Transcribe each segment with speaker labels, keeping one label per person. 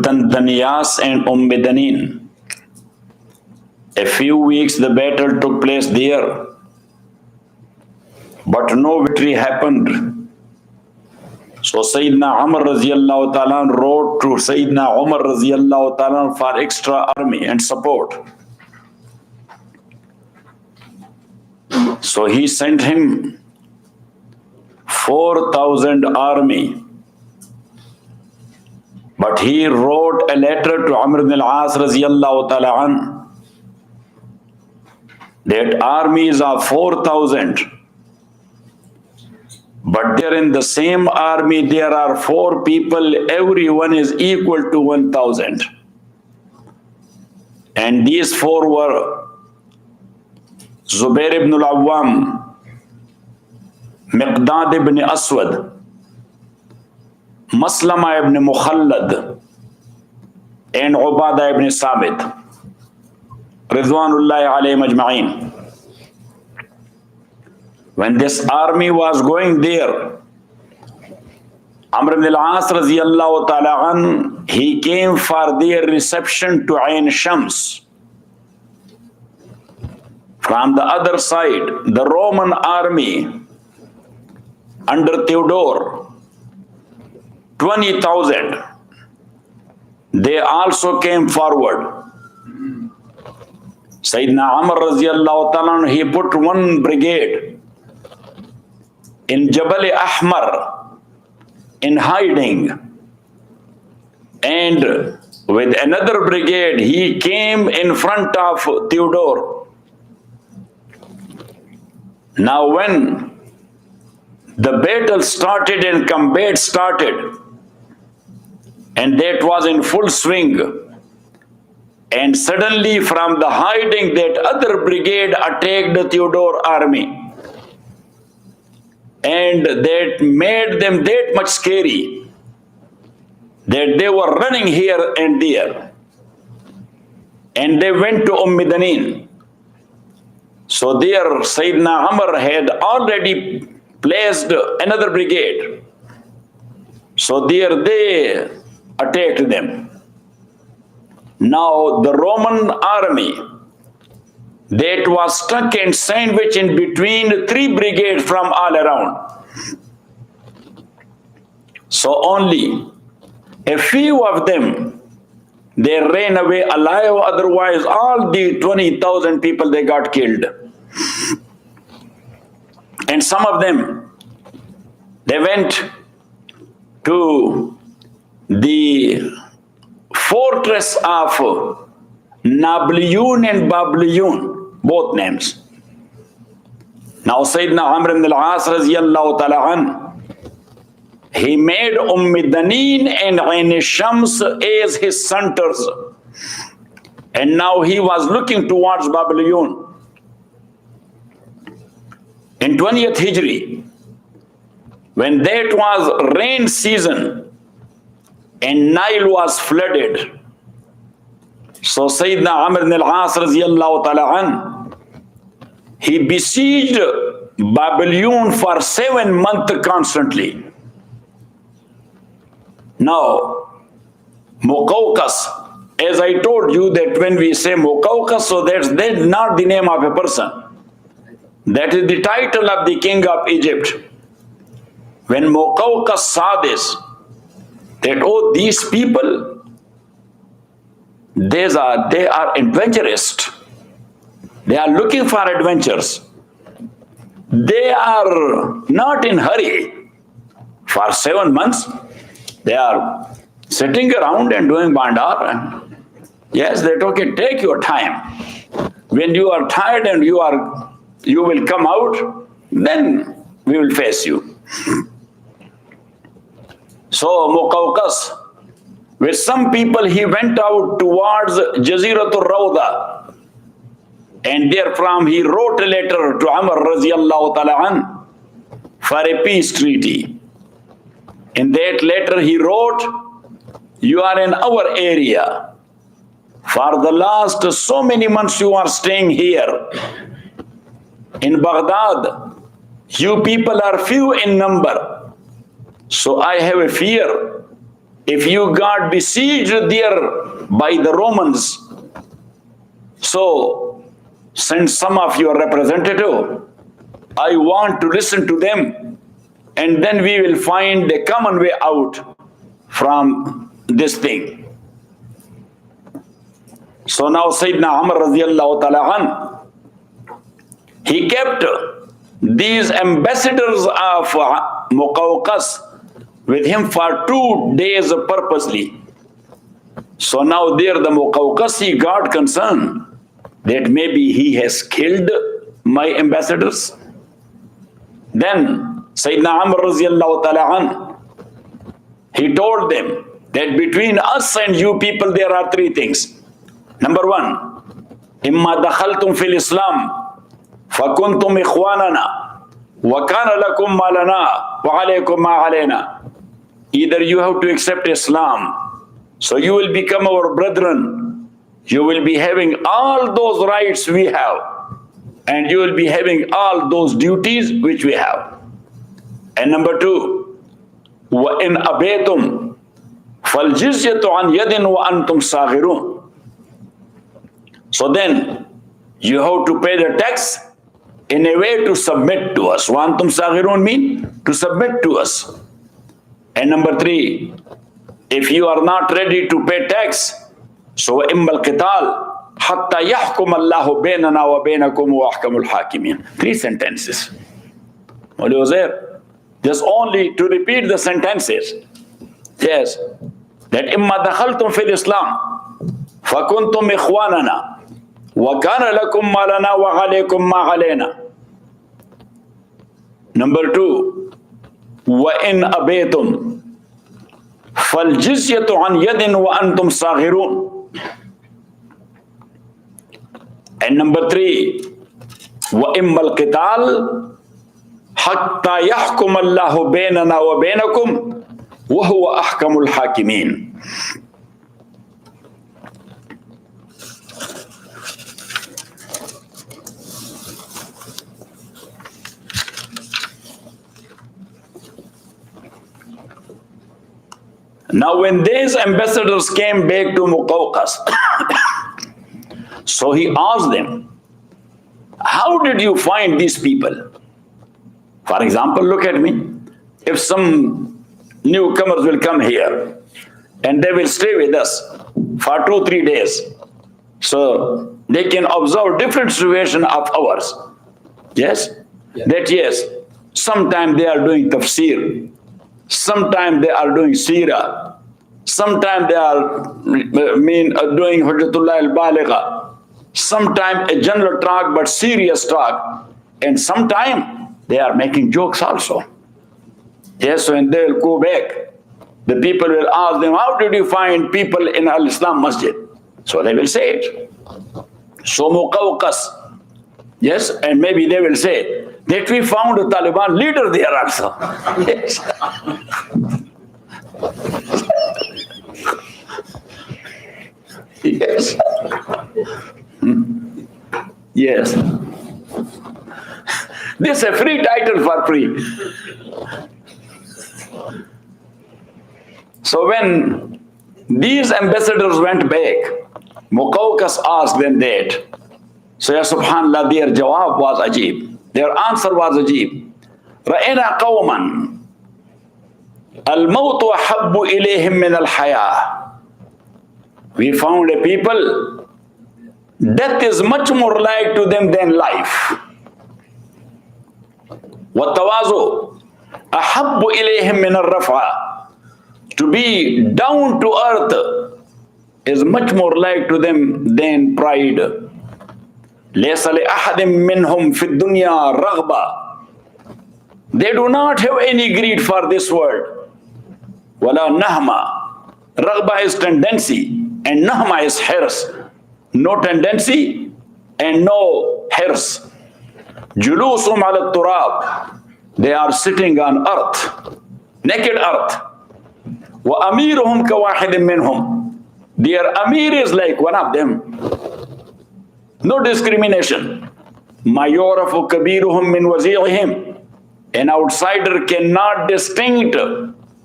Speaker 1: Dandaniyas and Danin. A few weeks the battle took place there, but no victory happened. So Sayyidina Umar Raziyallahu Ta'ala wrote to Sayyidina Umar Raziyallahu Ta'ala for extra army and support. So he sent him 4,000 army. But he wrote a letter to Amr ibn al-As Raziyallahu Ta'ala an, that armies are 4,000. But there in the same army there are 4 people, everyone is equal to 1,000. And these 4 were Zubair ibn al-Awwam, Miqdad ibn Aswad, Maslama ibn Mukhallad, and Ubadah ibn Sabit, Ridwanullahi alayhim ajma'in. When this army was going there, Amr ibn al-As Raziyallahu Ta'ala an, he came for their reception to Ain Shams. From the other side, the Roman army under Theodore, 20,000, they also came forward. Sayyidina Amr Raziyallahu Ta'ala, he put one brigade in Jabal Ahmar in hiding, and with another brigade he came in front of Theodore. Now when the battle started and combat started, and that was in full swing, and suddenly from the hiding that other brigade attacked the Theodore army, and that made them that much scary that they were running here and there, and they went to Danin. So there Sayyidina Amr had already placed another brigade. So there they attacked them. Now the Roman army that was stuck and sandwiched in between 3 brigades from all around. So only a few of them, they ran away alive, otherwise all the 20,000 people, they got killed. And some of them, they went to the fortress of Nabliyun and Babliyun, both names. Now Sayyidina Amr ibn al-As Raziyallahu Ta'ala an, he made Danin and Ain Shams as his centers, and now he was looking towards Babliyun. In 20th Hijri, when that was rain season and Nile was flooded, so Sayyidina Amr ibn al-As Raziyallahu Ta'ala an, he besieged Babylon for 7 months constantly. Now, Muqawqas, as I told you that when we say Muqawqas, so that's not the name of a person. That is the title of the king of Egypt. When Muqawqas saw this, that, oh, these people, they are adventurous. They are looking for adventures. They are not in hurry. For 7 months, they are sitting around and doing bandar. And yes, they okay, take your time. When you are tired and you will come out, then we will face you. So Muqawqas, with some people, he went out towards Jaziratul Rawda, and therefrom he wrote a letter to Amr Raziyallahu Ta'ala an for a peace treaty. In that letter he wrote, you are in our area. For the last so many months you are staying here. In Baghdad, you people are few in number. So I have a fear if you got besieged there by the Romans, so send some of your representative. I want to listen to them, and then we will find a common way out from this thing. So now Sayyidina Umar radiallahu ta'ala an, he kept these ambassadors of Muqawqas with him for 2 days purposely. So now there the Muqawqasi got concerned that maybe he has killed my ambassadors. Then Sayyidina Umar radiallahu ta'ala an, he told them that between us and you people there are 3 things. Number 1, imma dakhaltum fil Islam fakuntum ikhwanana wa kana lakum ma lana wa alaykum ma alayna. Either you have to accept Islam, so you will become our brethren, you will be having all those rights we have, and you will be having all those duties which we have. And number 2, wa in abaytum fal jizyatu an yadin wa antum saghirun. So then you have to pay the tax in a way to submit to us. Wa antum saghirun mean to submit to us. And number 3, if you are not ready to pay tax, so immal qital hatta yahkum Allahu bainana wa bainakum wa ahkamul hakimin. 3 sentences. What was there? Just only to repeat the sentences. Yes. That imma dakhaltum fil Islam fakuntum ikhwanana wa kana lakum ma lana wa alaykum ma alayna. Number 2, wa in abaytum fal jizyatu an yadin wa antum saghirun. And number 3, wa immal qital hatta yahkum Allahu bainana wa bainakum wa huwa ahkamul hakimin. Now when these ambassadors came back to Muqawqas, so he asked them, how did you find these people? For example, look at me. If some newcomers will come here and they will stay with us for 2-3 days, so they can observe different situation of ours. Yes? Yeah. That yes, sometimes they are doing tafsir, sometimes they are doing seerah, sometimes they are doing Hujjatullah al-Baligha, sometimes a general talk but serious talk, and sometimes they are making jokes also. Yes, so when they will go back, the people will ask them, how did you find people in Al-Islam Masjid? So they will say it. So Muqawqas, yes, and maybe they will say that we found a Taliban leader there also. Yes. Yes. Yes. This is a free title for free. So when these ambassadors went back, Muqawqas asked them that. So ya subhanallah, their jawab was ajib. Their answer was ajib. Ra'ina qawman al-mawtu ahabbu ilayhim min al-hayah. We found a people, death is much more like to them than life. وَالتَّوَازُ أَحَبُّ إِلَيْهِمْ مِنَ الرَّفْعَ. To be down to earth is much more like to them than pride. لَيْسَ لِأَحَدٍ مِّنْهُمْ فِي الدُّنْيَا رَغْبَةٌ. They do not have any greed for this world. وَلَا نَهْمَةٌ. Raghba is tendency and nahma is hirs. No tendency and no hirs. Julusum ala turab. They are sitting on earth, naked earth. Wa amiruhum kawahidin minhum. Their amir is like one of them. No discrimination. Ma kabiruhum min wazi'ihim. An outsider cannot distinct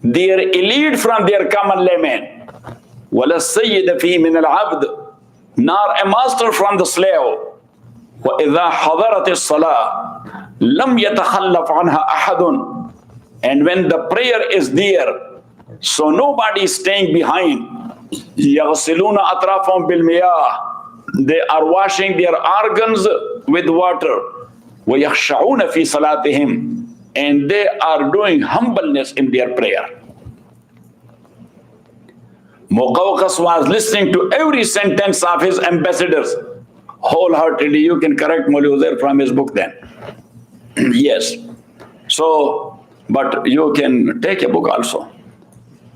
Speaker 1: their elite from their common laymen. وَلَا السَّيِّدَ فِي مِنَ الْعَبْدِ, nor a master from the slave. وَإِذَا حَضَرَتِ الصَّلَاةِ لَمْ يَتَخَلَّفْ عَنْهَا أَحَدٌ, and when the prayer is there, so nobody is staying behind. يَغْسِلُونَ أَطْرَافَهُمْ بِالْمِيَاهِ, they are washing their organs with water. وَيَخْشَعُونَ فِي صَلَاتِهِمْ, and they are doing humbleness in their prayer. Muqawqas was listening to every sentence of his ambassadors wholeheartedly. You can correct Mawli Uzair from his book then. Yes. So, but you can take a book also.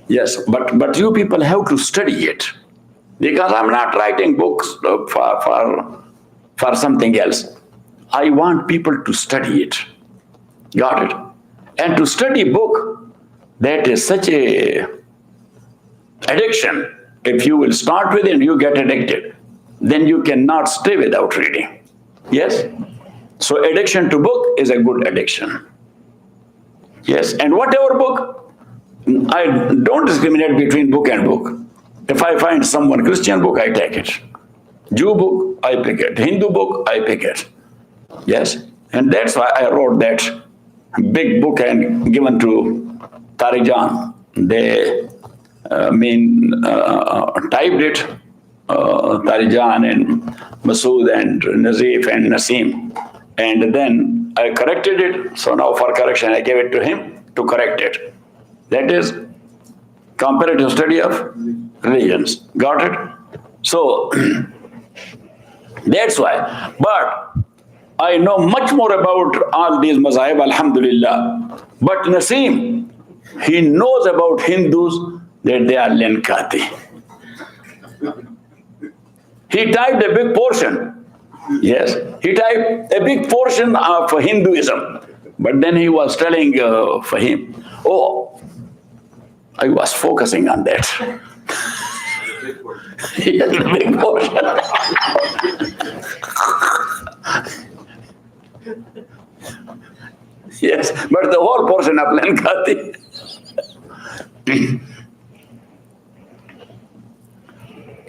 Speaker 1: Yes, but you people have to study it. Because I'm not writing books for something else. I want people to study it. Got it? And to study book, that is such a addiction. If you will start with it and you get addicted, then you cannot stay without reading. Yes? So addiction to book is a good addiction. Yes, and whatever book, I don't discriminate between book and book. If I find someone Christian book, I take it. Jew book, I pick it. Hindu book, I pick it. Yes, and that's why I wrote that big book and given to Tarijan. They typed it, Tarijan and Masood and Nazif and Naseem. And then I corrected it. So now for correction, I gave it to him to correct it. That is comparative study of religions. Got it? So that's why. But I know much more about all these mazahib, alhamdulillah. But Naseem, he knows about Hindus that they are Lenkati. He typed a big portion. Yes, he typed a big portion of Hinduism. But then he was telling for him, oh, I was focusing on that. He has a big portion. Yes, but the whole portion of Lenkati.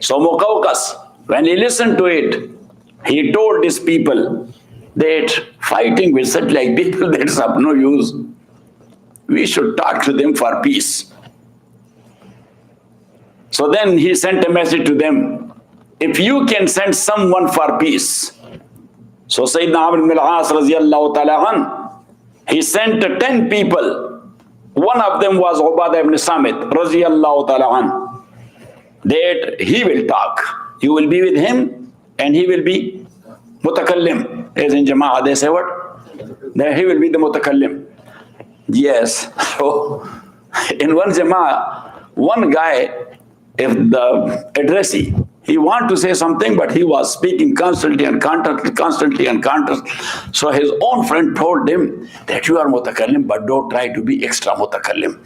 Speaker 1: So Muqawqas, when he listened to it, he told these people that fighting with such like people, that's of no use. We should talk to them for peace. So then he sent a message to them, if you can send someone for peace. So Sayyidina Amr ibn al-As radiyallahu ta'ala an, he sent 10 people. One of them was Ubadah ibn Samit radiyallahu ta'ala an, that he will talk. You will be with him and he will be mutakallim. As in Jama'ah they say what? That he will be the mutakallim. Yes. So in one Jama'ah, one guy, if the addressee, he wanted to say something, but he was speaking constantly and constantly. So his own friend told him that you are mutakallim, but don't try to be extra mutakallim.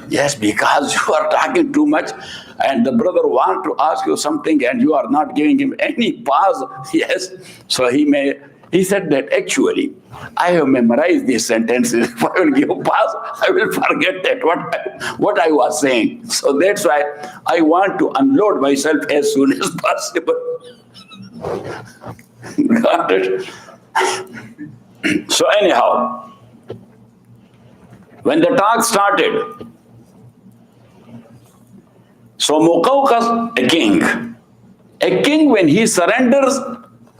Speaker 1: Yes, because you are talking too much, and the brother wants to ask you something, and you are not giving him any pause. Yes, so he said that actually, I have memorized these sentences. If I will give a pause, I will forget that what I was saying. So that's why I want to unload myself as soon as possible. Got it? So anyhow, when the talk started, so Muqawqas, a king when he surrenders,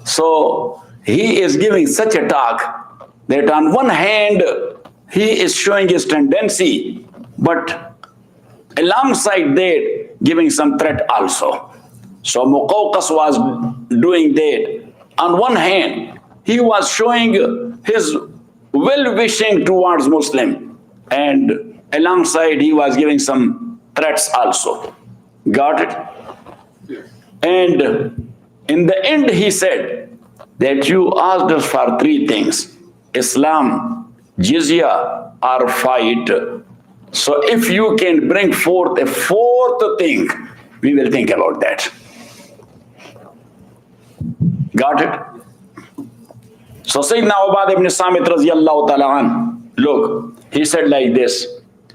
Speaker 1: so he is giving such a talk that on one hand, he is showing his tendency, but alongside that, giving some threat also. So Muqawqas was doing that. On one hand, he was showing his well-wishing towards Muslim, and alongside he was giving some threats also. Got it? And in the end, he said that you asked us for 3 things: Islam, jizya, or fight. So if you can bring forth a 4th thing, we will think about that. Got it? So Sayyidina Ubadah ibn Samit radiyallahu ta'ala an, look, he said like this,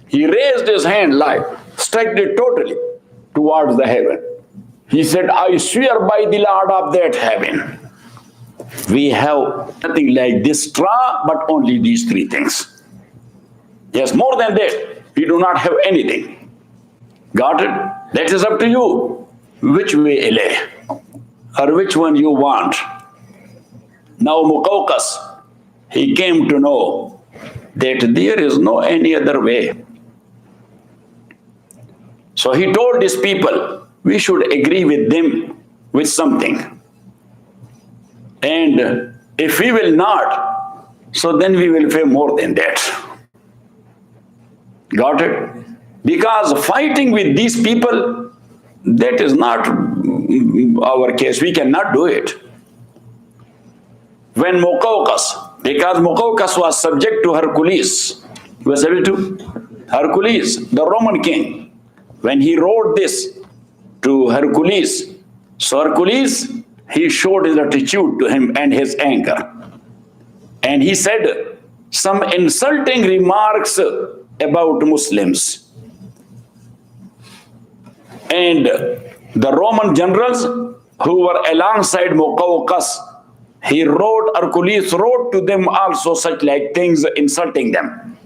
Speaker 1: He raised his hand like, struck it totally towards the heaven. He said, I swear by the Lord of that heaven, we have nothing like this straw, but only these three things. Yes, more than that, we do not have anything. Got it? That is up to you. Which way lay, or which one you want. Now Muqawqas, he came to know that there is no any other way. So he told his people, we should agree with them with something. And if we will not, so then we will pay more than that. Got it? Because fighting with these people, that is not our case. We cannot do it. When Muqawqas, because Muqawqas was subject to Hercules, was subject to Hercules, the Roman king. When he wrote this to Hercules, so Hercules, he showed his attitude to him and his anger. And he said some insulting remarks about Muslims. And the Roman generals who were alongside Muqawqas, Hercules wrote to them also such like things, insulting them.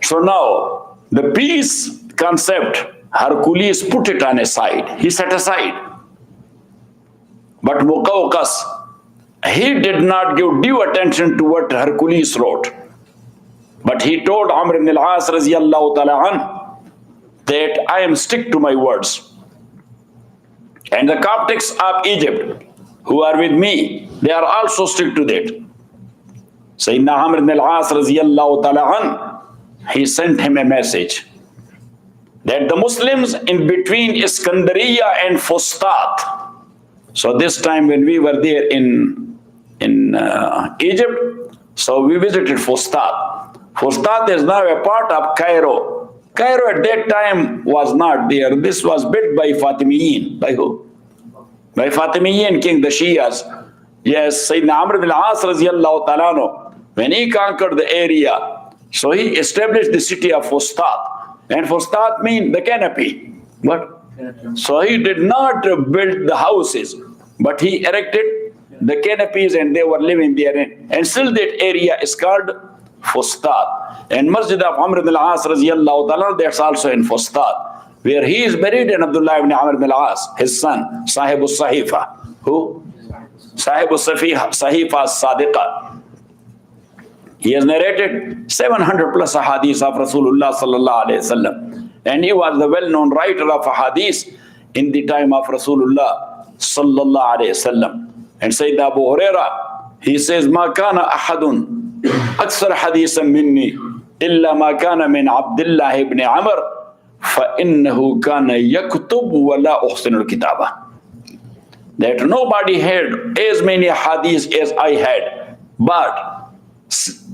Speaker 1: So now, the peace concept, Hercules put it on a side. He set aside. But Muqawqas, he did not give due attention to what Hercules wrote. But he told Amr ibn al-As radiallahu ta'ala an, that I am stick to my words. And the Coptics of Egypt, who are with me, they are also stick to that. Sayyidina Amr ibn al-As radiallahu ta'ala an, he sent him a message that the Muslims in between Iskandariya and Fustat. So this time when we were there in Egypt, so we visited Fustat. Fustat is now a part of Cairo. Cairo at that time was not there. This was built by Fatimiyin. By who? By Fatimiyin king, the Shias. Yes, Sayyidina Amr ibn al-As radiallahu ta'ala anhu, when he conquered the area, so he established the city of Fustat. And Fustat means the canopy. What? So he did not build the houses, but he erected the canopies and they were living there. And still that area is called Fustat. And Masjid of Amr ibn al-As radiallahu ta'ala, that's also in Fustat, where he is buried, and Abdullah ibn Amr ibn al-As, his son, Sahib al-Sahifa. Who? Sahib al-Sahifa al-Sadiqa. He has narrated 700 plus ahadith of Rasulullah sallallahu alayhi wasallam. And he was the well-known writer of ahadith in the time of Rasulullah sallallahu alayhi wasallam. And Sayyidina Abu Huraira, he says, Ma kana ahadun aksar hadithan minni illa ma kana min Abdullah ibn Amr fa innahu kana yaktub wa la uhsinu al-kitaba. That nobody had as many hadiths as I had, but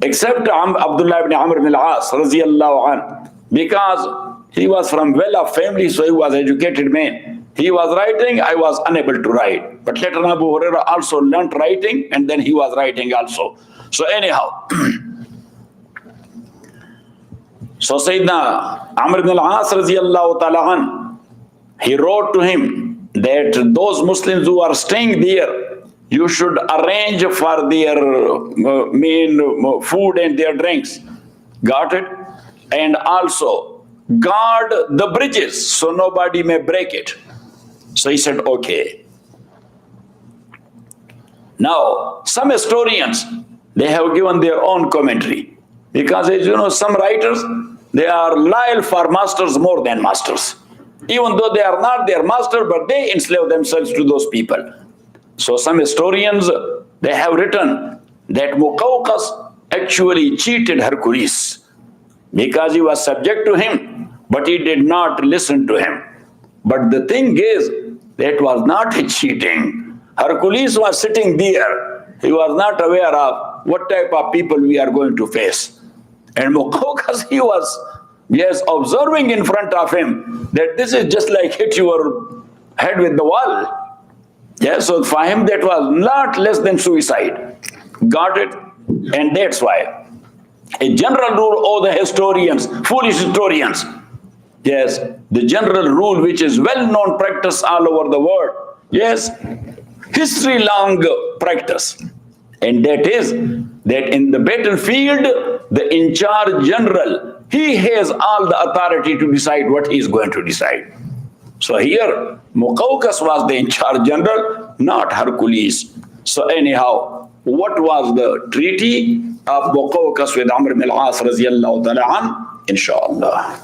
Speaker 1: except Abdullah ibn Amr ibn al-As radiallahu anh, because he was from well-off family, so he was educated man. He was writing, I was unable to write. But later Abu Huraira also learnt writing, and then he was writing also. So anyhow, so Sayyidina Amr ibn al-As radiallahu ta'ala anh, he wrote to him that those Muslims who are staying there, you should arrange for their main food and their drinks. Got it? And also guard the bridges so nobody may break it. So he said, okay. Now, some historians, they have given their own commentary. Because as you know, some writers, they are loyal for masters more than masters. Even though they are not their master, but they enslave themselves to those people. So some historians, they have written that Muqawqas actually cheated Hercules because he was subject to him, but he did not listen to him. But the thing is, that was not a cheating. Hercules was sitting there. He was not aware of what type of people we are going to face. And Muqawqas, he was, yes, observing in front of him that this is just like hit your head with the wall. Yes, so for him that was not less than suicide. Got it? And that's why A general rule, oh, the historians, foolish historians. Yes, the general rule which is well-known practice all over the world. Yes, history-long practice. And that is that in the battlefield, the in-charge general, he has all the authority to decide what he is going to decide. So here, Muqawqas was the in-charge general, not Hercules. So anyhow, what was the treaty of Muqawqas with Amr ibn al-As radiyallahu ta'ala an? Inshallah.